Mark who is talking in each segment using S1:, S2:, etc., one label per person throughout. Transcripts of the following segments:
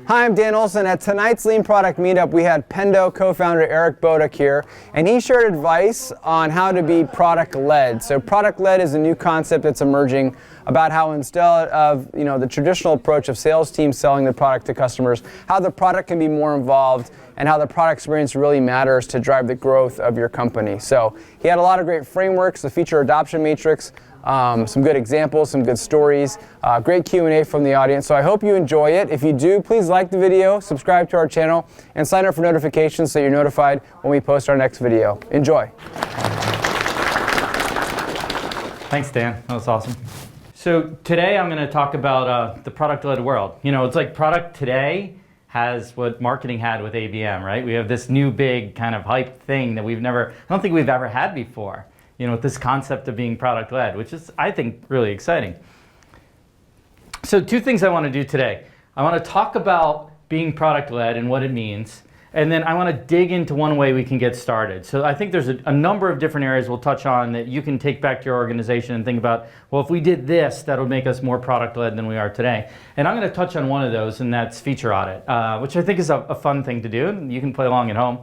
S1: Hi, I'm Dan Olson. At tonight's Lean Product Meetup, we had Pendo co-founder Eric Bodek here, and he shared advice on how to be product-led. So product-led is a new concept that's emerging about how instead of the traditional approach of sales teams selling the product to customers, how the product can be more involved and how the product experience really matters to drive the growth of your company. So he had a lot of great frameworks, the feature adoption matrix, some good examples, some good stories, great Q&A from the audience. So I hope you enjoy it. If you do, please like the video, subscribe to our channel, and sign up for notifications so you're notified when we post our next video. Enjoy.
S2: Thanks, Dan. That was awesome. So today I'm going to talk about the product-led world. It's like product today has what marketing had with ABM, right? We have this new big kind of hype thing that I don't think we've ever had before. With this concept of being product-led, which is, I think, really exciting. So 2 things I want to do today. I want to talk about being product-led and what it means, and then I want to dig into one way we can get started. So I think there's a number of different areas we'll touch on that you can take back to your organization and think about, well, if we did this, that would make us more product-led than we are today. And I'm going to touch on one of those, and that's feature audit, which I think is a fun thing to do, and you can play along at home.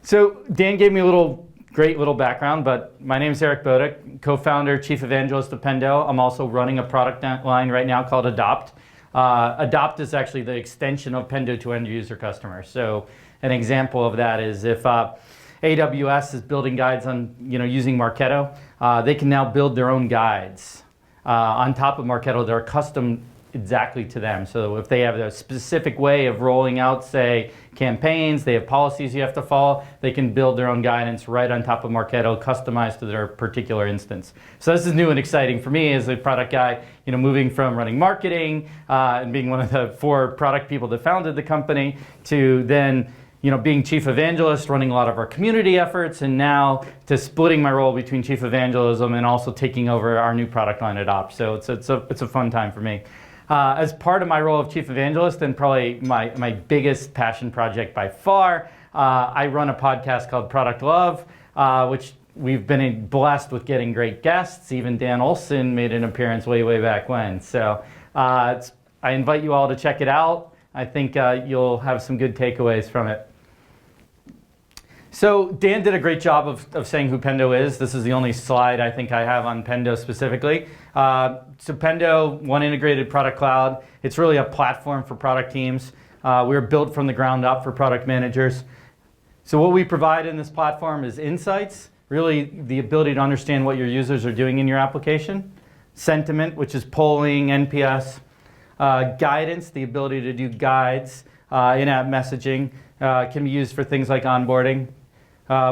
S2: So Dan gave me a great little background, but my name is Eric Bodek, co-founder, chief evangelist of Pendo. I'm also running a product line right now called Adopt. Adopt is actually the extension of Pendo to end user customers. So an example of that is if AWS is building guides on using Marketo, they can now build their own guides on top of Marketo. They're custom exactly to them. So if they have a specific way of rolling out, say, campaigns, they have policies you have to follow, they can build their own guidance right on top of Marketo, customized to their particular instance. So this is new and exciting for me as a product guy, moving from running marketing and being one of the 4 product people that founded the company to then being chief evangelist, running a lot of our community efforts, and now to splitting my role between chief evangelism and also taking over our new product line Adopt. So it's a fun time for me. As part of my role of chief evangelist, and probably my biggest passion project by far, I run a podcast called Product Love, which we've been blessed with getting great guests. Even Dan Olson made an appearance way back when. So I invite you all to check it out. I think you'll have some good takeaways from it. So Dan did a great job of saying who Pendo is. This is the only slide I think I have on Pendo specifically. So Pendo, one integrated product cloud. It's really a platform for product teams. We're built from the ground up for product managers. So what we provide in this platform is insights, really the ability to understand what your users are doing in your application. Sentiment, which is polling, NPS. Guidance, the ability to do guides, in-app messaging, can be used for things like onboarding.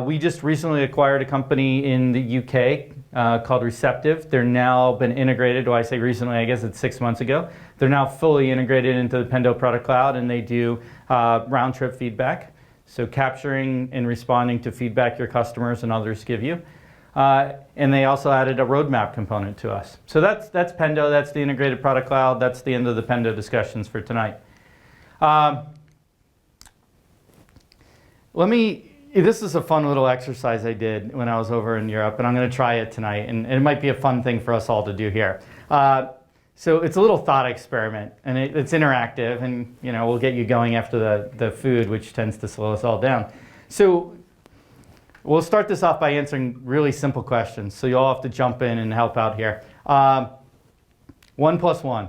S2: We just recently acquired a company in the UK called Receptive. They're now been integrated. Well, I say recently, I guess it's 6 months ago. They're now fully integrated into the Pendo product cloud, and they do round-trip feedback. So capturing and responding to feedback your customers and others give you. And they also added a roadmap component to us. So that's Pendo. That's the integrated product cloud. That's the end of the Pendo discussions for tonight. This is a fun little exercise I did when I was over in Europe, and I'm going to try it tonight, and it might be a fun thing for us all to do here. So it's a little thought experiment, and it's interactive, and we'll get you going after the food, which tends to slow us all down. So we'll start this off by answering really simple questions, so you all have to jump in and help out here. 1 + 1.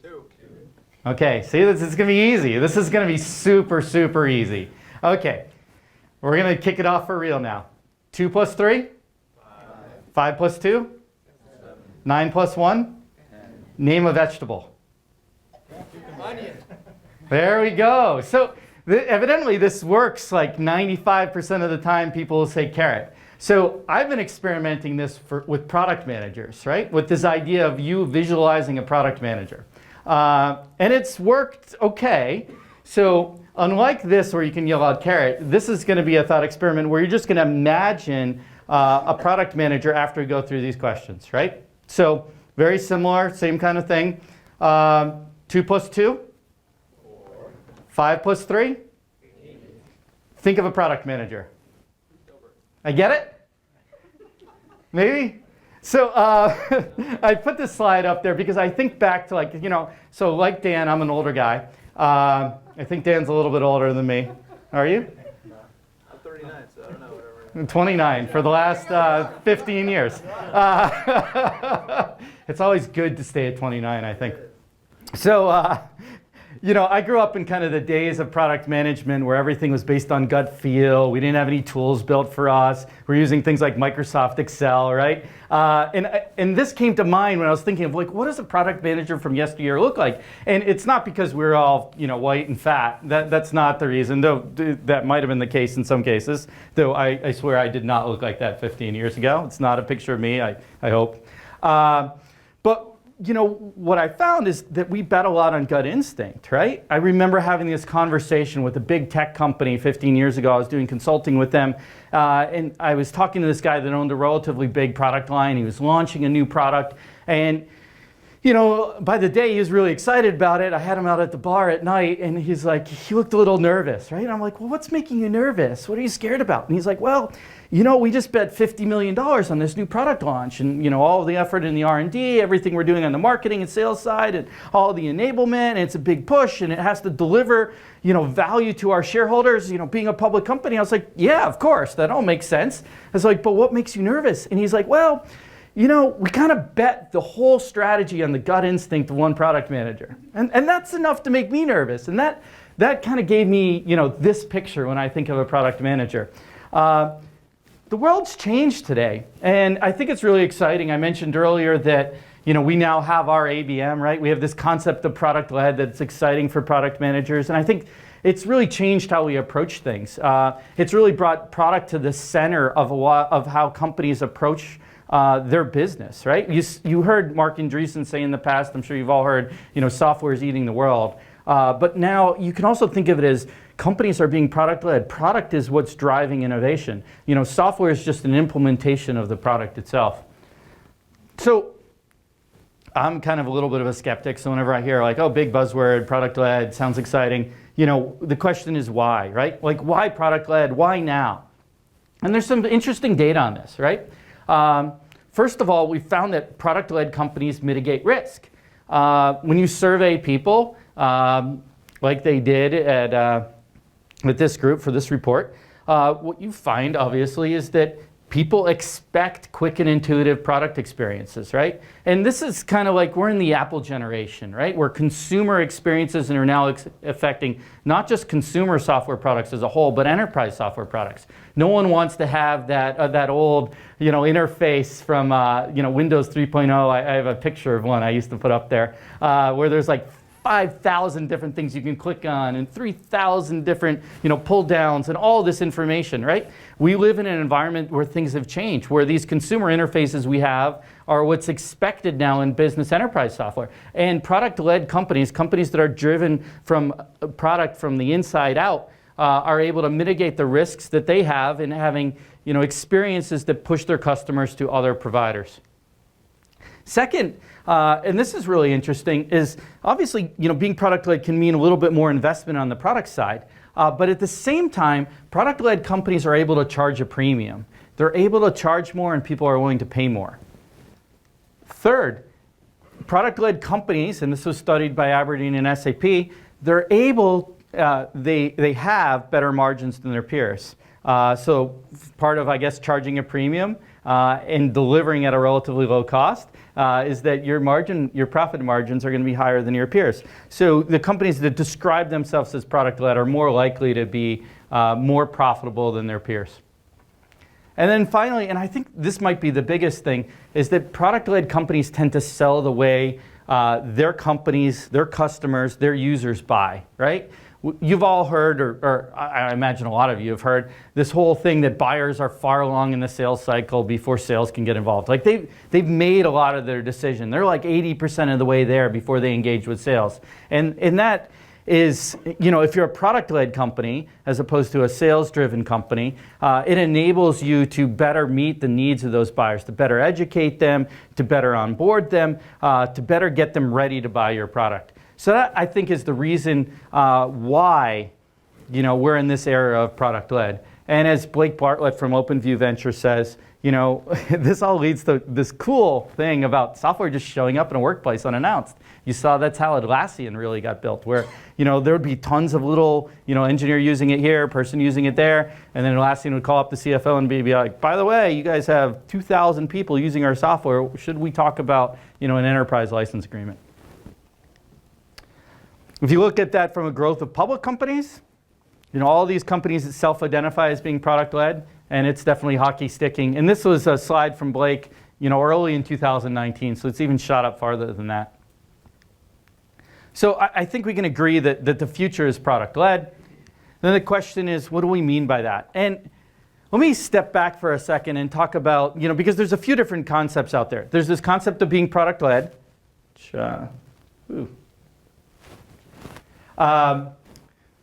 S3: 2.
S2: Okay, see, this is going to be easy. This is going to be super easy. Okay. We're going to kick it off for real now. 2 + 3? 5 + 2?
S3: 7.
S2: 9 + 1?
S3: 10.
S2: Name a vegetable.
S3: Onion.
S2: There we go. So evidently this works like 95% of the time. People will say carrot. So I've been experimenting this with product managers, right? With this idea of you visualizing a product manager. And it's worked okay. So unlike this where you can yell out carrot, this is going to be a thought experiment where you're just going to imagine a product manager after we go through these questions, right? So very similar, same kind of thing. 2 + 2?
S3: 4.
S2: 5 + 3?
S3: 8.
S2: Think of a product manager. I get it? Maybe? So I put this slide up there because I think back to so like Dan, I'm an older guy. I think Dan's a little bit older than me. Are you?
S3: I'm 39, so I don't know, whatever.
S2: 29 for the last 15 years. It's always good to stay at 29, I think. So, I grew up in kind of the days of product management where everything was based on gut feel. We didn't have any tools built for us. We're using things like Microsoft Excel, right? And this came to mind when I was thinking of what does a product manager from yesteryear look like? And it's not because we're all, white and fat. That's not the reason, though that might have been the case in some cases. Though I swear I did not look like that 15 years ago. It's not a picture of me, I hope. But what I found is that we bet a lot on gut instinct, right? I remember having this conversation with a big tech company 15 years ago. I was doing consulting with them, and I was talking to this guy that owned a relatively big product line. He was launching a new product, and by the day he was really excited about it. I had him out at the bar at night, and he looked a little nervous, right? And I'm like, well, what's making you nervous? What are you scared about? And he's like, well, we just bet $50 million on this new product launch, and all the effort in the R&D, everything we're doing on the marketing and sales side, and all the enablement, and it's a big push, and it has to deliver, value to our shareholders, being a public company. I was like, yeah, of course, that all makes sense. I was like, but what makes you nervous? And he's like, well, we kind of bet the whole strategy on the gut instinct of one product manager. And that's enough to make me nervous. And that kind of gave me, this picture when I think of a product manager. The world's changed today. And I think it's really exciting. I mentioned earlier that, we now have our ABM, right? We have this concept of product-led that's exciting for product managers. And I think it's really changed how we approach things. It's really brought product to the center of a lot of how companies approach their business, right? You heard Mark Andreessen say in the past, I'm sure you've all heard, software is eating the world. But now you can also think of it as companies are being product-led. Product is what's driving innovation. Software is just an implementation of the product itself. So I'm kind of a little bit of a skeptic. So whenever I hear big buzzword, product-led, sounds exciting, the question is why, right? Why product-led? Why now? And there's some interesting data on this, right? First of all, we found that product-led companies mitigate risk. When you survey people, like they did with this group for this report, what you find, obviously, is that people expect quick and intuitive product experiences, right? And this is kind of we're in the Apple generation, right? Where consumer experiences are now affecting not just consumer software products as a whole, but enterprise software products. No one wants to have that old, interface from, Windows 3.0. I have a picture of one I used to put up there, where there's 5,000 different things you can click on and 3,000 different, pull downs and all this information, right? We live in an environment where things have changed, where these consumer interfaces we have are what's expected now in business enterprise software. And product-led companies that are driven from a product from the inside out, are able to mitigate the risks that they have in having, experiences that push their customers to other providers. Second, and this is really interesting, is obviously, being product-led can mean a little bit more investment on the product side. But at the same time, product-led companies are able to charge a premium. They're able to charge more and people are willing to pay more. Third, product-led companies, and this was studied by Aberdeen and SAP, they're able, they have better margins than their peers. So part of, charging a premium and delivering at a relatively low cost is that your profit margins are going to be higher than your peers. So the companies that describe themselves as product-led are more likely to be more profitable than their peers. And then finally, and I think this might be the biggest thing, is that product-led companies tend to sell the way their companies, their customers, their users buy, right? You've all heard, or I imagine a lot of you have heard, this whole thing that buyers are far along in the sales cycle before sales can get involved. They've made a lot of their decision. They're 80% of the way there before they engage with sales. And that is, if you're a product-led company as opposed to a sales-driven company, it enables you to better meet the needs of those buyers, to better educate them, to better onboard them, to better get them ready to buy your product. So that, I think, is the reason why we're in this era of product-led. And as Blake Bartlett from OpenView Ventures says, you know, this all leads to this cool thing about software just showing up in a workplace unannounced. You saw that's how Atlassian really got built, where, you know, there would be tons of little, you know, engineer using it here, person using it there, and then Atlassian would call up the CFO and be like, by the way, you guys have 2,000 people using our software. Should we talk about, you know, an enterprise license agreement? If you look at that from a growth of public companies, you know, all these companies that self-identify as being product-led, and it's definitely hockey sticking. And this was a slide from Blake, you know, early in 2019, so it's even shot up farther than that. So I think we can agree that the future is product-led. Then the question is, what do we mean by that? And let me step back for a second and talk about, you know, because there's a few different concepts out there. There's this concept of being product-led, which,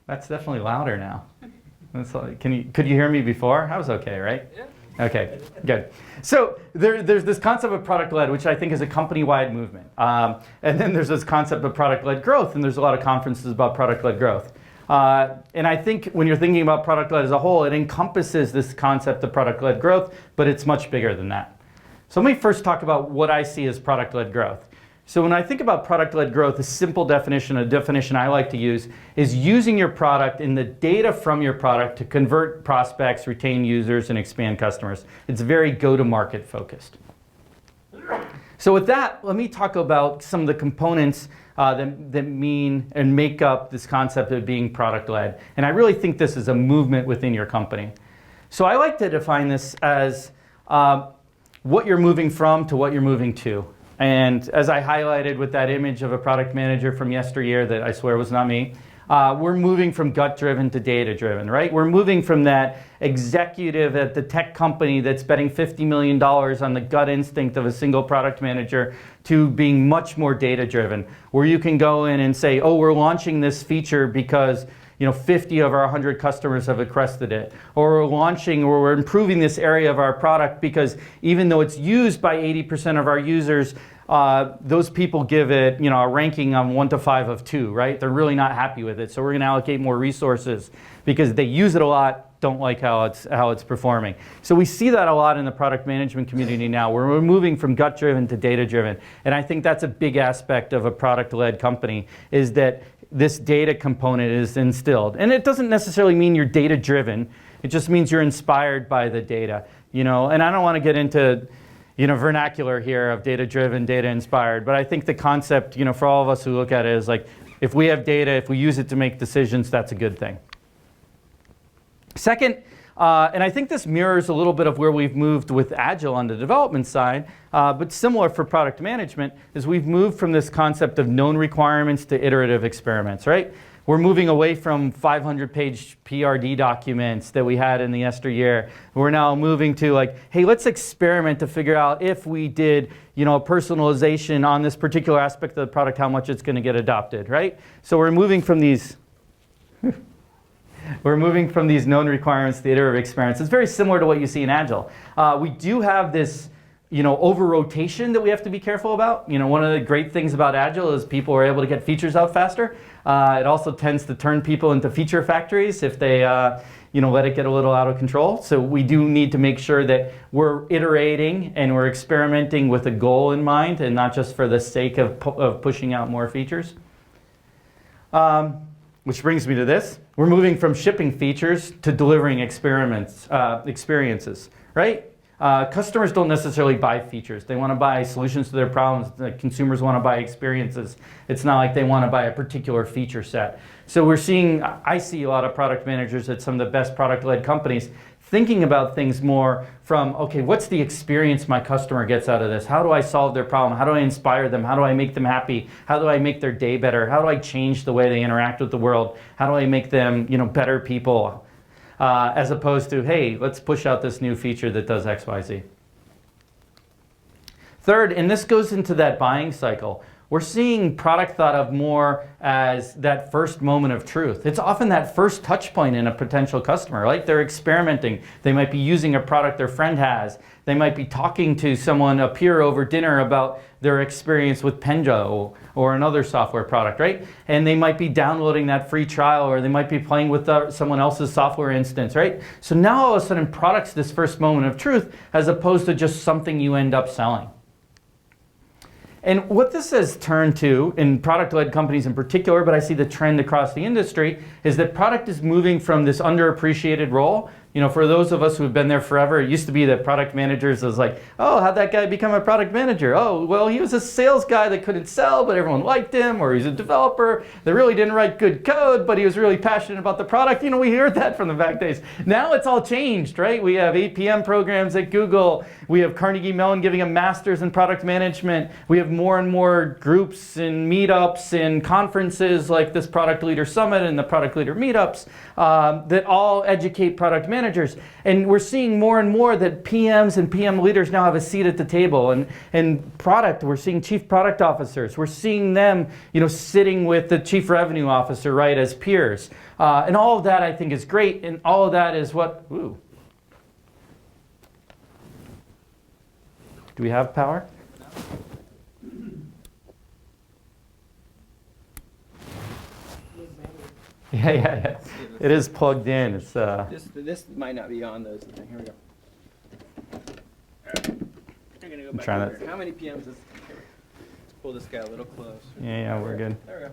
S2: that's definitely louder now. Could you hear me before? I was okay, right? Yeah. Okay, good. So there's this concept of product-led, which I think is a company-wide movement. And then there's this concept of product-led growth, and there's a lot of conferences about product-led growth. And I think when you're thinking about product-led as a whole, it encompasses this concept of product-led growth, but it's much bigger than that. So let me first talk about what I see as product-led growth. So when I think about product-led growth, a simple definition, a definition I like to use, is using your product and the data from your product to convert prospects, retain users, and expand customers. It's very go-to-market focused. So with that, let me talk about some of the components that mean and make up this concept of being product-led. And I really think this is a movement within your company. So I like to define this as what you're moving from to what you're moving to. And as I highlighted with that image of a product manager from yesteryear that I swear was not me, we're moving from gut-driven to data-driven, right? We're moving from that executive at the tech company that's betting $50 million on the gut instinct of a single product manager to being much more data-driven, where you can go in and say, oh, we're launching this feature because 50 of our 100 customers have requested it. Or we're launching, or we're improving this area of our product because even though it's used by 80% of our users, those people give it, a ranking on 1 to 5 of 2, right? They're really not happy with it. So we're going to allocate more resources because they use it a lot, don't like how it's performing. So we see that a lot in the product management community now, where we're moving from gut-driven to data-driven. And I think that's a big aspect of a product-led company, is that this data component is instilled. And it doesn't necessarily mean you're data-driven. It just means you're inspired by the data. And I don't want to get into vernacular here of data-driven, data-inspired, but I think the concept, for all of us who look at it is like, if we have data, if we use it to make decisions, that's a good thing. Second, and I think this mirrors a little bit of where we've moved with Agile on the development side, but similar for product management, is we've moved from this concept of known requirements to iterative experiments, right? We're moving away from 500-page PRD documents that we had in the yesteryear. We're now moving to like, hey, let's experiment to figure out if we did, a personalization on this particular aspect of the product, how much it's going to get adopted, right? So we're moving from these known requirements to iterative experiments. It's very similar to what you see in Agile. We do have this, over-rotation that we have to be careful about. One of the great things about Agile is people are able to get features out faster. It also tends to turn people into feature factories if they, let it get a little out of control. So we do need to make sure that we're iterating and we're experimenting with a goal in mind and not just for the sake of pushing out more features. Which brings me to this. We're moving from shipping features to delivering experiences, right? Customers don't necessarily buy features. They want to buy solutions to their problems. The consumers want to buy experiences. It's not like they want to buy a particular feature set. So I see a lot of product managers at some of the best product-led companies thinking about things more from, okay, what's the experience my customer gets out of this? How do I solve their problem? How do I inspire them? How do I make them happy? How do I make their day better? How do I change the way they interact with the world? How do I make them, better people? As opposed to, hey, let's push out this new feature that does X, Y, Z. Third, and this goes into that buying cycle, we're seeing product thought of more as that first moment of truth. It's often that first touch point in a potential customer, right? They're experimenting. They might be using a product their friend has. They might be talking to someone, a peer over dinner about their experience with Pendo or another software product, right? And they might be downloading that free trial, or they might be playing with someone else's software instance, right? So now all of a sudden product's this first moment of truth as opposed to just something you end up selling. And what this has turned to, in product-led companies in particular, but I see the trend across the industry, is that product is moving from this underappreciated role. You know, for those of us who have been there forever, it used to be that product managers was like, oh, how'd that guy become a product manager? Oh, well, he was a sales guy that couldn't sell, but everyone liked him, or he's a developer that really didn't write good code, but he was really passionate about the product. You know, we heard that from the back days. Now it's all changed, right? We have APM programs at Google. We have Carnegie Mellon giving a master's in product management. We have more and more groups and meetups and conferences like this Product Leader Summit and the Product Leader Meetups that all educate product managers. And we're seeing more and more that PMs and PM leaders now have a seat at the table. And product, we're seeing chief product officers. We're seeing them, you know, sitting with the chief revenue officer, right, as peers. And all of that I think is great. And all of that is what, ooh. Do we have power? Yeah. It is plugged in. It's
S1: This might not be on those. Here we go. I'm gonna go back
S2: trying
S1: over here. How many PMs is? Let's pull this guy a little close.
S2: Yeah, we're good.
S1: There we go.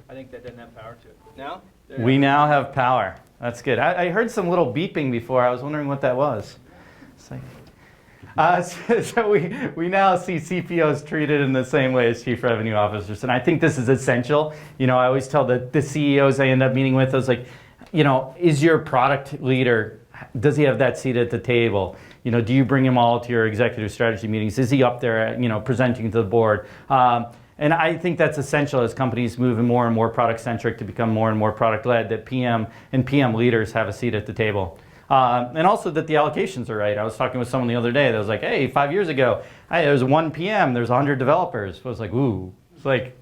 S3: I think that doesn't have power to it.
S1: Now?
S2: We now have power. That's good. I heard some little beeping before. I was wondering what that was. It's like, so we now see CPOs treated in the same way as chief revenue officers, and I think this is essential. You know, I always tell the CEOs I end up meeting with, I was like, you know, is your product leader, does he have that seat at the table? You know, do you bring him all to your executive strategy meetings? Is he up there, you know, presenting to the board? And I think that's essential as companies move more and more product-centric to become more and more product-led, that PM and PM leaders have a seat at the table. And also that the allocations are right. I was talking with someone the other day that was like, hey, 5 years ago, there was 1 PM, there's 100 developers. I was like, ooh. It's like,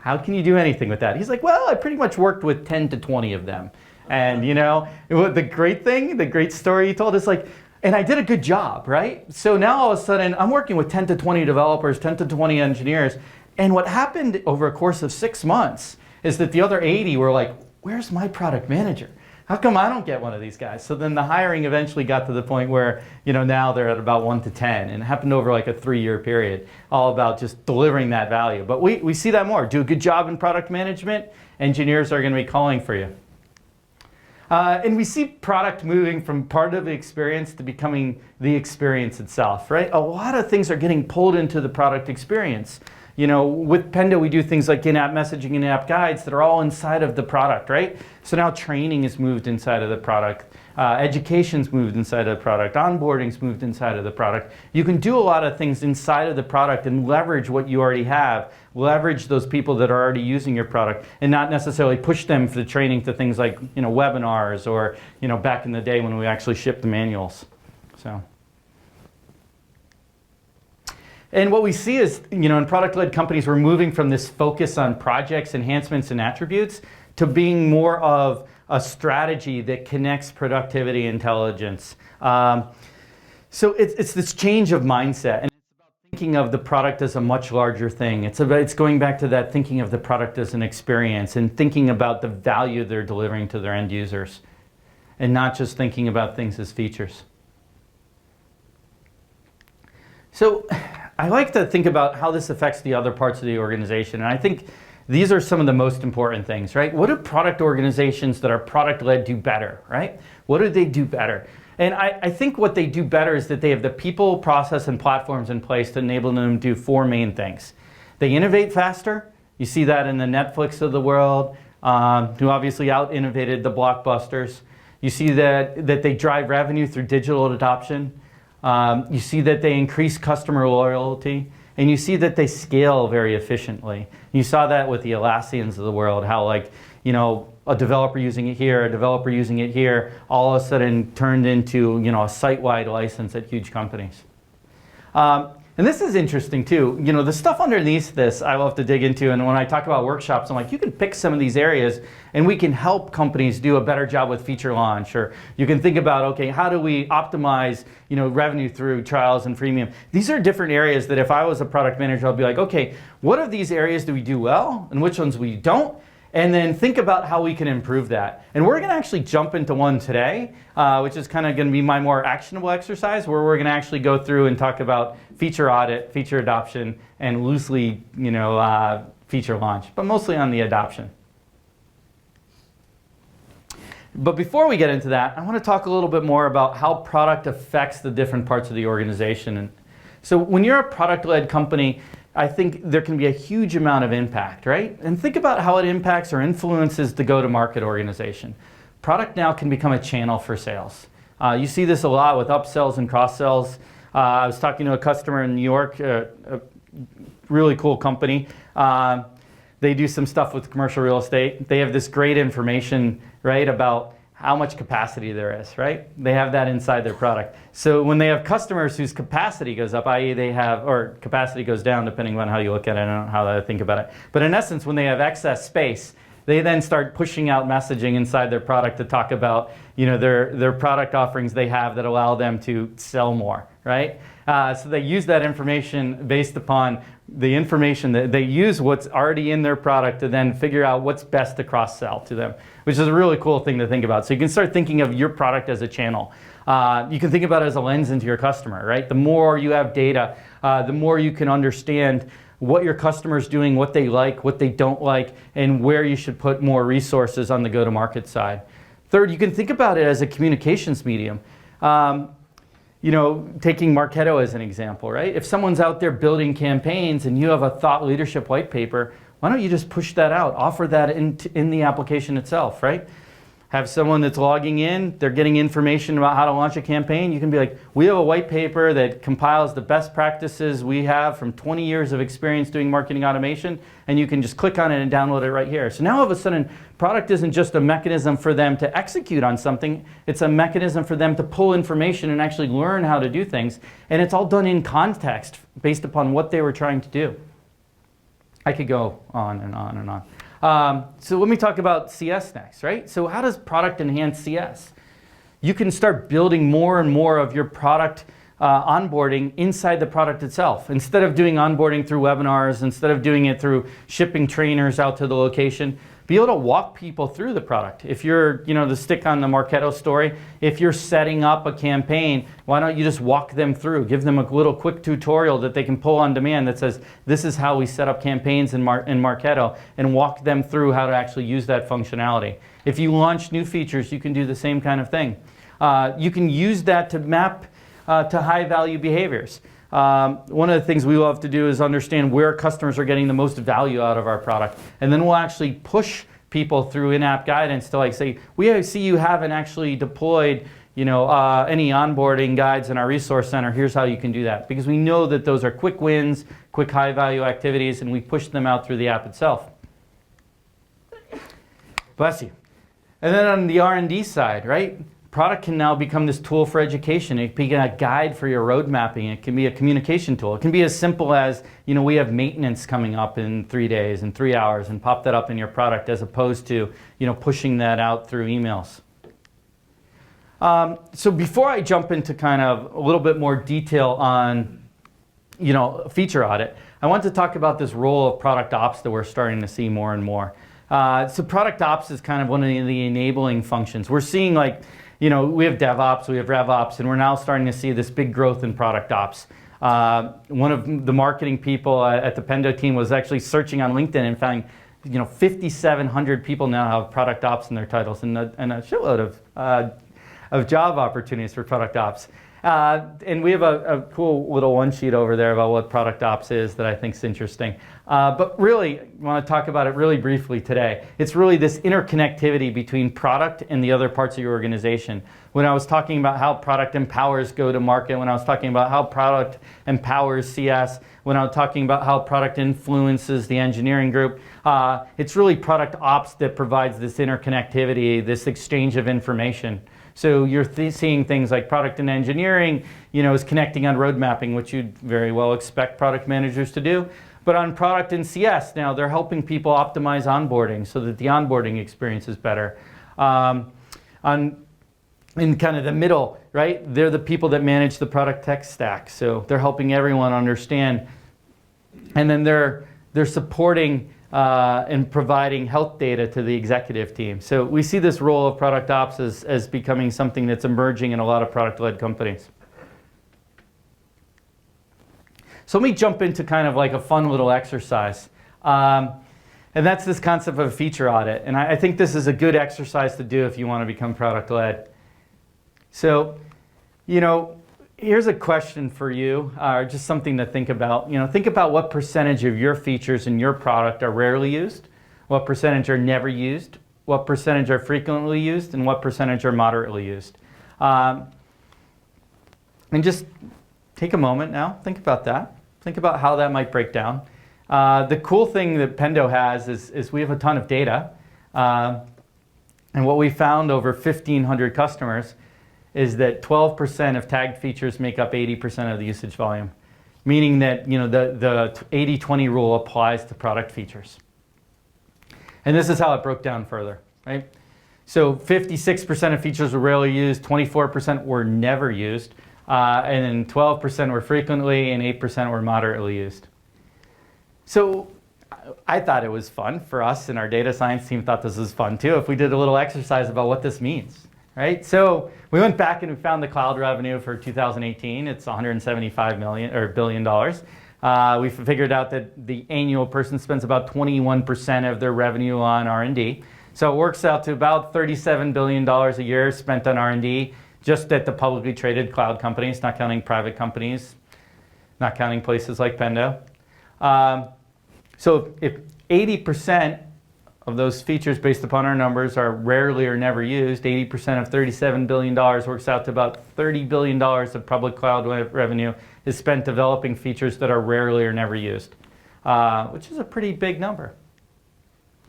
S2: how can you do anything with that? He's like, well, I pretty much worked with 10 to 20 of them. And you know, the great story he told is like, and I did a good job, right? So now all of a sudden, I'm working with 10 to 20 developers, 10 to 20 engineers. And what happened over a course of 6 months is that the other 80 were like, where's my product manager? How come I don't get one of these guys? So then the hiring eventually got to the point where, you know, now they're at about 1 to 10, and it happened over like a 3-year period, all about just delivering that value. But we see that more. Do a good job in product management, engineers are going to be calling for you. And we see product moving from part of the experience to becoming the experience itself, right? A lot of things are getting pulled into the product experience. You know, with Pendo, we do things like in-app messaging, in-app guides that are all inside of the product, right? So now training is moved inside of the product. Education's moved inside of the product. Onboarding's moved inside of the product. You can do a lot of things inside of the product and leverage what you already have. Leverage those people that are already using your product and not necessarily push them for the training to things like, you know, webinars or, you know, back in the day when we actually shipped the manuals. So. And what we see is, you know, in product-led companies, we're moving from this focus on projects, enhancements, and attributes to being more of a strategy that connects productivity and intelligence. So it's this change of mindset, and it's about thinking of the product as a much larger thing. It's going back to that thinking of the product as an experience and thinking about the value they're delivering to their end users, and not just thinking about things as features. So I like to think about how this affects the other parts of the organization, and I think these are some of the most important things, right? What do product organizations that are product-led do better, right? What do they do better? And I think what they do better is that they have the people, process, and platforms in place to enable them to do 4 main things. They innovate faster. You see that in the Netflix of the world, who obviously out-innovated the blockbusters. You see that they drive revenue through digital adoption. You see that they increase customer loyalty, and you see that they scale very efficiently. You saw that with the Atlassians of the world, how, like, you know, a developer using it here, a developer using it here, all of a sudden turned into, you know, a site-wide license at huge companies. And this is interesting too. You know, the stuff underneath this I love to dig into, and when I talk about workshops, I'm like, you can pick some of these areas and we can help companies do a better job with feature launch, or you can think about, okay, how do we optimize, you know, revenue through trials and freemium? These are different areas that if I was a product manager, I'd be like, okay, what of these areas do we do well and which ones we don't? And then think about how we can improve that. And we're going to actually jump into one today, which is kind of going to be my more actionable exercise, where we're going to actually go through and talk about feature audit, feature adoption, and loosely, you know, feature launch, but mostly on the adoption. But before we get into that, I want to talk a little bit more about how product affects the different parts of the organization. And so when you're a product-led company, I think there can be a huge amount of impact, right? And think about how it impacts or influences the go-to-market organization. Product now can become a channel for sales. You see this a lot with upsells and cross-sells. I was talking to a customer in New York, a really cool company. They do some stuff with commercial real estate. They have this great information, right, about how much capacity there is, right? They have that inside their product. So when they have customers whose capacity goes up, i.e. they have, or capacity goes down depending on how you look at it and how I think about it. But in essence, when they have excess space, they then start pushing out messaging inside their product to talk about, you know, their product offerings they have that allow them to sell more, right? So they use that information based upon the information that they use what's already in their product to then figure out what's best to cross-sell to them, which is a really cool thing to think about. So you can start thinking of your product as a channel. You can think about it as a lens into your customer, right? The more you have data, the more you can understand what your customer's doing, what they like, what they don't like, and where you should put more resources on the go-to-market side. Third, you can think about it as a communications medium. You know, taking Marketo as an example, right? If someone's out there building campaigns and you have a thought leadership white paper, why don't you just push that out, offer that in the application itself, right? Have someone that's logging in, they're getting information about how to launch a campaign. You can be like, we have a white paper that compiles the best practices we have from 20 years of experience doing marketing automation, and you can just click on it and download it right here. So now all of a sudden, product isn't just a mechanism for them to execute on something, it's a mechanism for them to pull information and actually learn how to do things. And it's all done in context based upon what they were trying to do. I could go on and on and on. So let me talk about CS next, right? So how does product enhance CS? You can start building more and more of your product onboarding inside the product itself. Instead of doing onboarding through webinars, instead of doing it through shipping trainers out to the location, be able to walk people through the product. If you're, you know, to stick on the Marketo story, if you're setting up a campaign, why don't you just walk them through, give them a little quick tutorial that they can pull on demand that says, this is how we set up campaigns in Marketo, and walk them through how to actually use that functionality. If you launch new features, you can do the same kind of thing. You can use that to map to high value behaviors. One of the things we love to do is understand where customers are getting the most value out of our product. And then we'll actually push people through in-app guidance to like say, we see you haven't actually deployed, you know, any onboarding guides in our resource center. Here's how you can do that. Because we know that those are quick wins, quick high value activities, and we push them out through the app itself. Bless you. And then on the R&D side, right? Product can now become this tool for education. It can be a guide for your road mapping. It can be a communication tool. It can be as simple as, you know, we have maintenance coming up in 3 days, in 3 hours, and pop that up in your product as opposed to, you know, pushing that out through emails. So before I jump into kind of a little bit more detail on, you know, feature audit, I want to talk about this role of product ops that we're starting to see more and more. So product ops is kind of one of the enabling functions. We're seeing like, you know, we have DevOps, we have RevOps, and we're now starting to see this big growth in product ops. One of the marketing people at the Pendo team was actually searching on LinkedIn and found, you know, 5,700 people now have product ops in their titles, and a shitload of job opportunities for product ops. And we have a cool little one sheet over there about what product ops is that I think is interesting. But really, I want to talk about it really briefly today. It's really this interconnectivity between product and the other parts of your organization. When I was talking about how product empowers go-to-market, when I was talking about how product empowers CS, when I was talking about how product influences the engineering group, it's really product ops that provides this interconnectivity, this exchange of information. So you're seeing things like product and engineering, is connecting on road mapping, which you'd very well expect product managers to do. But on product and CS now, they're helping people optimize onboarding so that the onboarding experience is better. In kind of the middle, right? They're the people that manage the product tech stack. So they're helping everyone understand. And then they're supporting and providing health data to the executive team. So we see this role of product ops as becoming something that's emerging in a lot of product-led companies. So let me jump into kind of like a fun little exercise. And that's this concept of a feature audit. And I think this is a good exercise to do if you want to become product-led. So, here's a question for you, or just something to think about. Think about what percentage of your features in your product are rarely used, what percentage are never used, what percentage are frequently used, and what percentage are moderately used. And just take a moment now, think about that. Think about how that might break down. The cool thing that Pendo has is we have a ton of data. And what we found over 1,500 customers is that 12% of tagged features make up 80% of the usage volume, meaning that the 80-20 rule applies to product features. And this is how it broke down further, right? So 56% of features were rarely used, 24% were never used, and then 12% were frequently, and 8% were moderately used. So I thought it was fun for us, and our data science team thought this was fun too, if we did a little exercise about what this means. Right? So we went back and we found the cloud revenue for 2018. It's $175 billion. We figured out that the annual person spends about 21% of their revenue on R&D. So it works out to about $37 billion a year spent on R&D, just at the publicly traded cloud companies, not counting private companies, not counting places like Pendo. So if 80% of those features based upon our numbers are rarely or never used, 80% of $37 billion works out to about $30 billion of public cloud revenue is spent developing features that are rarely or never used, which is a pretty big number.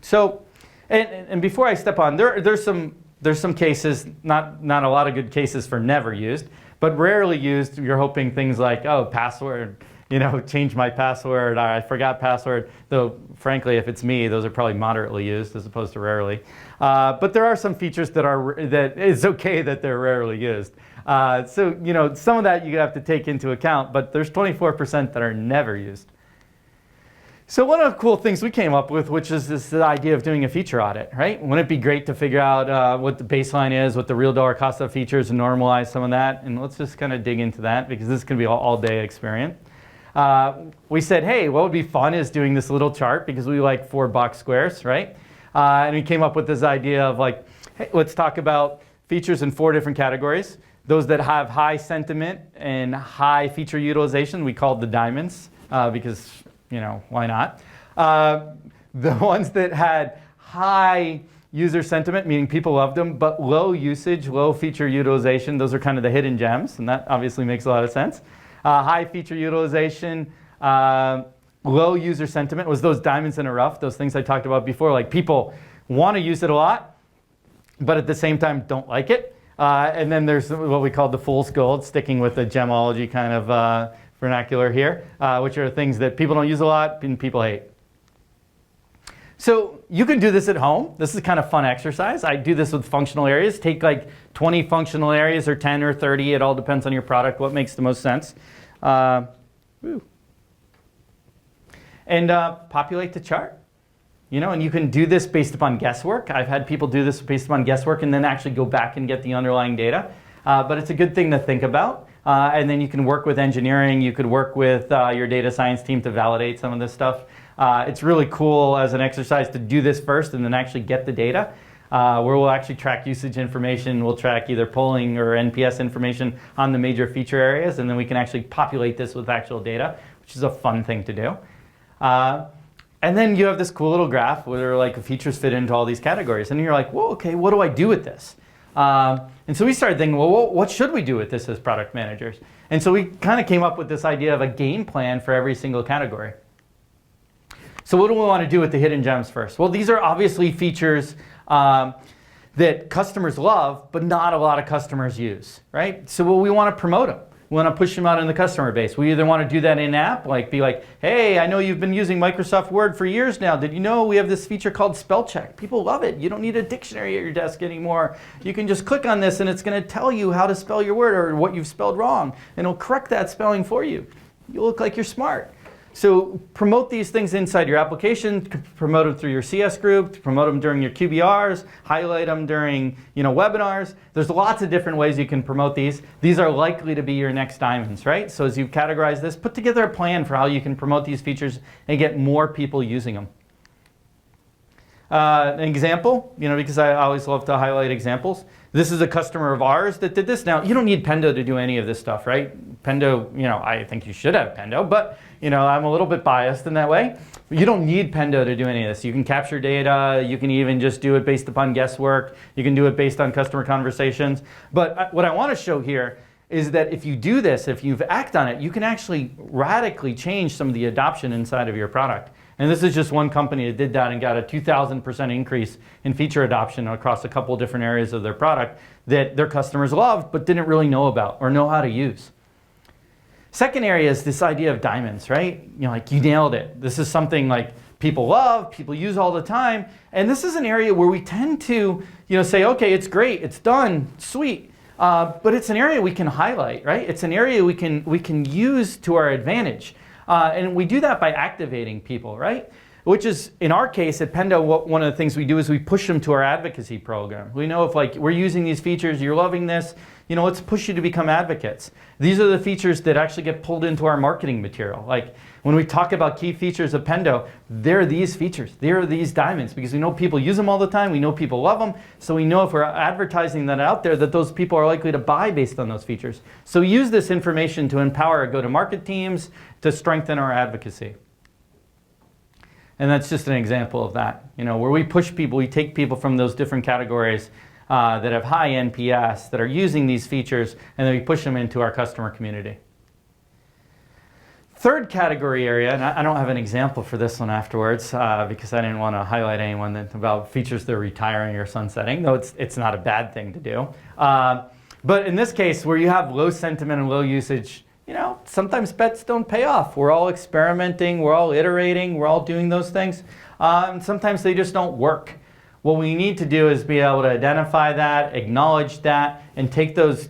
S2: So, and before I step on, there's some cases, not a lot of good cases for never used, but rarely used, you're hoping things like, oh, password, change my password, or I forgot password, though frankly, if it's me, those are probably moderately used as opposed to rarely. But there are some features that it's okay that they're rarely used. So, some of that you have to take into account, but there's 24% that are never used. So one of the cool things we came up with, which is this idea of doing a feature audit, right? Wouldn't it be great to figure out what the baseline is, what the real dollar cost of features, and normalize some of that? And let's just kind of dig into that, because this is going to be an all-day experiment. We said, hey, what would be fun is doing this little chart, because we like 4 box squares, right? And we came up with this idea of like, hey, let's talk about features in 4 different categories. Those that have high sentiment and high feature utilization, we called the diamonds, because, why not? The ones that had high user sentiment, meaning people loved them, but low usage, low feature utilization, those are kind of the hidden gems, and that obviously makes a lot of sense. High feature utilization, low user sentiment was those diamonds in a rough, those things I talked about before, like people want to use it a lot, but at the same time don't like it. And then there's what we call the fool's gold, sticking with the gemology kind of vernacular here, which are things that people don't use a lot and people hate. So you can do this at home. This is kind of fun exercise. I do this with functional areas. Take like 20 functional areas or 10 or 30. It all depends on your product, what makes the most sense. And populate the chart. And you can do this based upon guesswork. I've had people do this based upon guesswork and then actually go back and get the underlying data. But it's a good thing to think about. And then you can work with engineering. You could work with your data science team to validate some of this stuff. It's really cool as an exercise to do this first and then actually get the data, where we'll actually track usage information. We'll track either polling or NPS information on the major feature areas, and then we can actually populate this with actual data, which is a fun thing to do. And then you have this cool little graph where like features fit into all these categories. And you're like, well, okay, what do I do with this? And so we started thinking, well, what should we do with this as product managers? And so we kind of came up with this idea of a game plan for every single category. So what do we want to do with the hidden gems first? Well, these are obviously features that customers love, but not a lot of customers use, right? So we want to promote them. We want to push them out in the customer base. We either want to do that in-app, like be like, hey, I know you've been using Microsoft Word for years now. Did you know we have this feature called spell check? People love it. You don't need a dictionary at your desk anymore. You can just click on this and it's going to tell you how to spell your word or what you've spelled wrong. And it'll correct that spelling for you. You look like you're smart. So promote these things inside your application, promote them through your CS group, promote them during your QBRs, highlight them during webinars. There's lots of different ways you can promote these. These are likely to be your next diamonds, right? So as you categorize this, put together a plan for how you can promote these features and get more people using them. An example, because I always love to highlight examples. This is a customer of ours that did this. Now, you don't need Pendo to do any of this stuff, right? Pendo, I think you should have Pendo, but I'm a little bit biased in that way. You don't need Pendo to do any of this. You can capture data. You can even just do it based upon guesswork. You can do it based on customer conversations. But what I want to show here is that if you do this, if you act on it, you can actually radically change some of the adoption inside of your product. And this is just one company that did that and got a 2,000% increase in feature adoption across a couple of different areas of their product that their customers loved but didn't really know about or know how to use. Second area is this idea of diamonds, right? Like you nailed it. This is something like people love, people use all the time. And this is an area where we tend to say, okay, it's great, it's done, sweet. But it's an area we can highlight, right? It's an area we can use to our advantage. And we do that by activating people, right? Which is, in our case at Pendo, one of the things we do is we push them to our advocacy program. We know if we're using these features, you're loving this, let's push you to become advocates. These are the features that actually get pulled into our marketing material. Like when we talk about key features of Pendo, they're these features. They're these diamonds because we know people use them all the time. We know people love them. So we know if we're advertising that out there that those people are likely to buy based on those features. So we use this information to empower our go-to-market teams to strengthen our advocacy. And that's just an example of that. Where we push people, we take people from those different categories that have high NPS, that are using these features, and then we push them into our customer community. Third category area, and I don't have an example for this one afterwards because I didn't want to highlight anyone about features they're retiring or sunsetting, though it's not a bad thing to do. But in this case, where you have low sentiment and low usage, sometimes bets don't pay off. We're all experimenting, we're all iterating, we're all doing those things. And sometimes they just don't work. What we need to do is be able to identify that, acknowledge that, and take those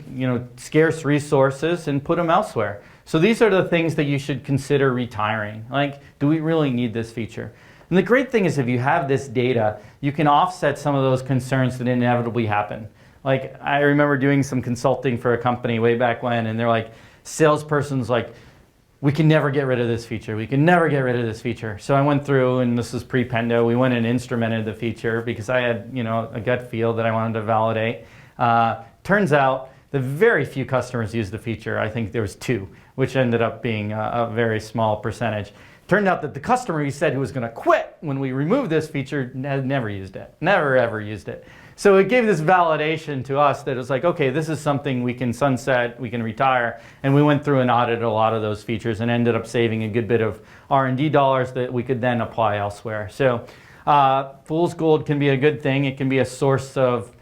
S2: scarce resources and put them elsewhere. So these are the things that you should consider retiring. Like, do we really need this feature? And the great thing is if you have this data, you can offset some of those concerns that inevitably happen. Like, I remember doing some consulting for a company way back when, and they're like, salesperson's like, we can never get rid of this feature. We can never get rid of this feature. So I went through, and this is pre-Pendo, we went and instrumented the feature because I had a gut feel that I wanted to validate. Turns out the very few customers used the feature. I think there was 2, which ended up being a very small percentage. Turned out that the customer who said he was going to quit when we removed this feature had never used it. Never, ever used it. So it gave this validation to us that it was like, okay, this is something we can sunset, we can retire. And we went through and audited a lot of those features and ended up saving a good bit of R&D dollars that we could then apply elsewhere. So Fool's Gold can be a good thing. It can be a source of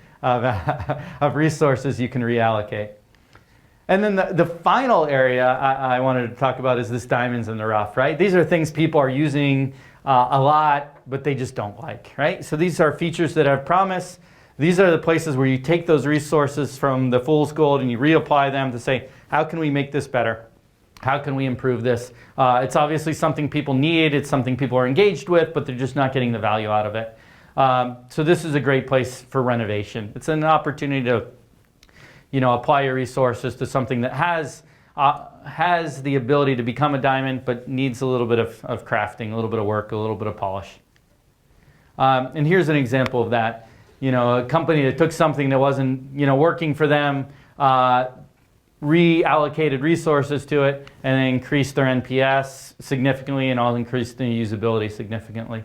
S2: resources you can reallocate. And then the final area I wanted to talk about is this diamonds in the rough, right? These are things people are using a lot, but they just don't like, right? So these are features that have promise. These are the places where you take those resources from the Fool's Gold and you reapply them to say, how can we make this better? How can we improve this? It's obviously something people need. It's something people are engaged with, but they're just not getting the value out of it. So this is a great place for renovation. It's an opportunity to apply your resources to something that has the ability to become a diamond, but needs a little bit of crafting, a little bit of work, a little bit of polish. And here's an example of that. A company that took something that wasn't, working for them, reallocated resources to it, and then increased their NPS significantly and all increased the usability significantly.